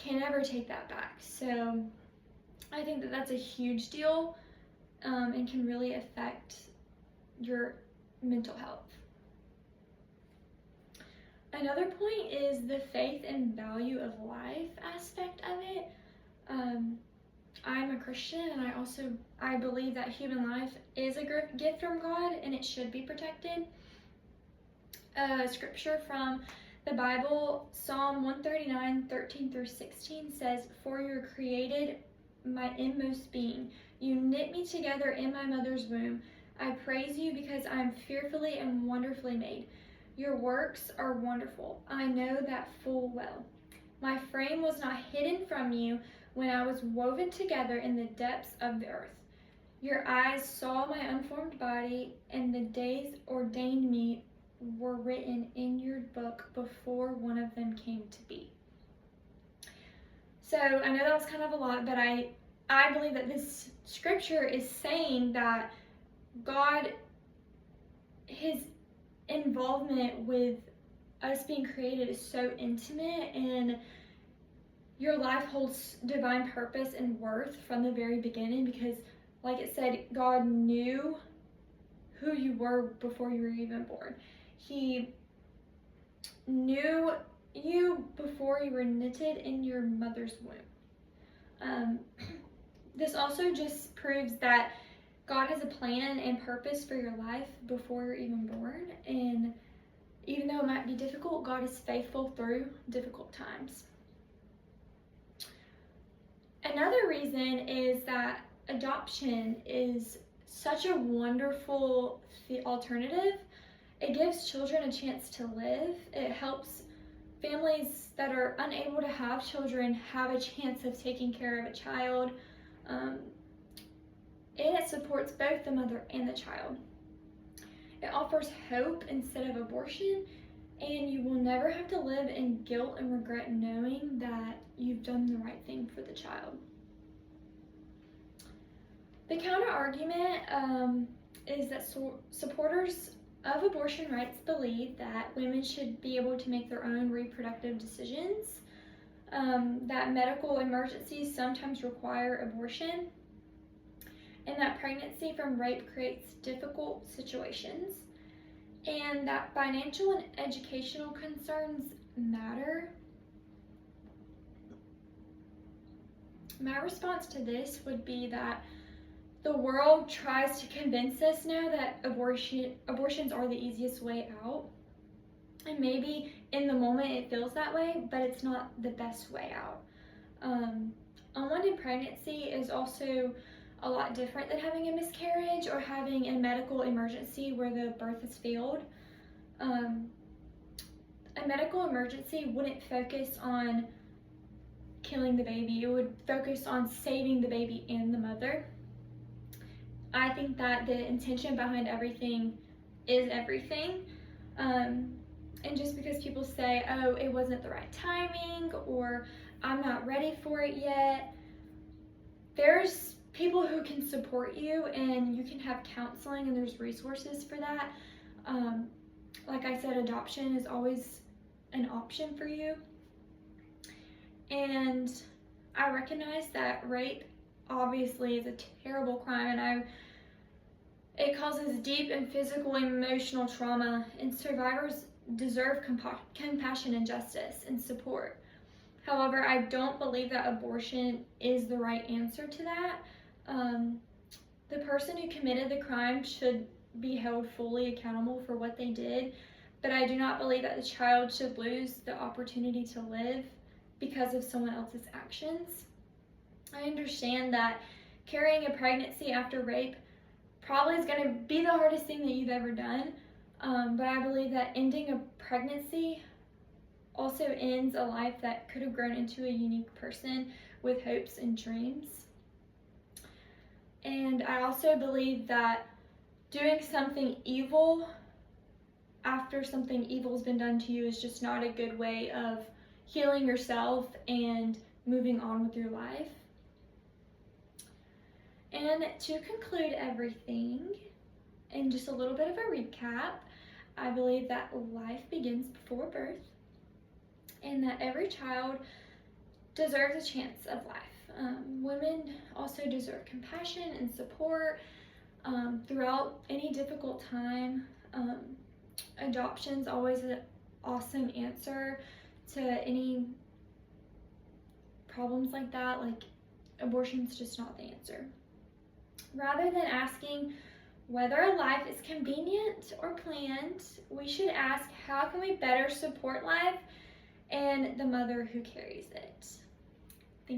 can never take that back. So I think that that's a huge deal, and can really affect your mental health. Another point is the faith and value of life aspect of it. I'm a Christian, and I believe that human life is a gift from God, and it should be protected. Scripture from the Bible, Psalm 139:13-16 says, "For you created my inmost being. You knit me together in my mother's womb. I praise you because I am fearfully and wonderfully made. Your works are wonderful. I know that full well. My frame was not hidden from you when I was woven together in the depths of the earth. Your eyes saw my unformed body, and the days ordained me were written in your book before one of them came to be." So I know that was kind of a lot, but I believe that this scripture is saying that God, his involvement with us being created is so intimate, and your life holds divine purpose and worth from the very beginning, because like it said, God knew who you were before you were even born. He knew you before you were knitted in your mother's womb. This also just proves that God has a plan and purpose for your life before you're even born, and even though it might be difficult, God is faithful through difficult times. Another reason is that adoption is such a wonderful alternative. It gives children a chance to live. It helps families that are unable to have children have a chance of taking care of a child. And it supports both the mother and the child. It offers hope instead of abortion, and you will never have to live in guilt and regret knowing that you've done the right thing for the child. The counter argument is that supporters of abortion rights believe that women should be able to make their own reproductive decisions, that medical emergencies sometimes require abortion, and that pregnancy from rape creates difficult situations, and that financial and educational concerns matter. My response to this would be that the world tries to convince us now that abortions are the easiest way out. And maybe in the moment it feels that way, but it's not the best way out. Unwanted pregnancy is also a lot different than having a miscarriage or having a medical emergency where the birth has failed. A medical emergency wouldn't focus on killing the baby. It would focus on saving the baby and the mother. I think that the intention behind everything is everything. And just because people say, oh, it wasn't the right timing, or I'm not ready for it yet, there's people who can support you, and you can have counseling, and there's resources for that. Like I said, adoption is always an option for you. And I recognize that rape obviously is a terrible crime, and it causes deep and physical and emotional trauma, and survivors deserve compassion and justice and support. However, I don't believe that abortion is the right answer to that. The person who committed the crime should be held fully accountable for what they did, but I do not believe that the child should lose the opportunity to live because of someone else's actions. I understand that carrying a pregnancy after rape probably is going to be the hardest thing that you've ever done, but I believe that ending a pregnancy also ends a life that could have grown into a unique person with hopes and dreams. And I also believe that doing something evil after something evil has been done to you is just not a good way of healing yourself and moving on with your life. And to conclude everything, and just a little bit of a recap, I believe that life begins before birth, and that every child deserves a chance of life. Women also deserve compassion and support throughout any difficult time. Adoption's always an awesome answer to any problems like that. Like, abortion's just not the answer. Rather than asking whether a life is convenient or planned, we should ask, how can we better support life and the mother who carries it?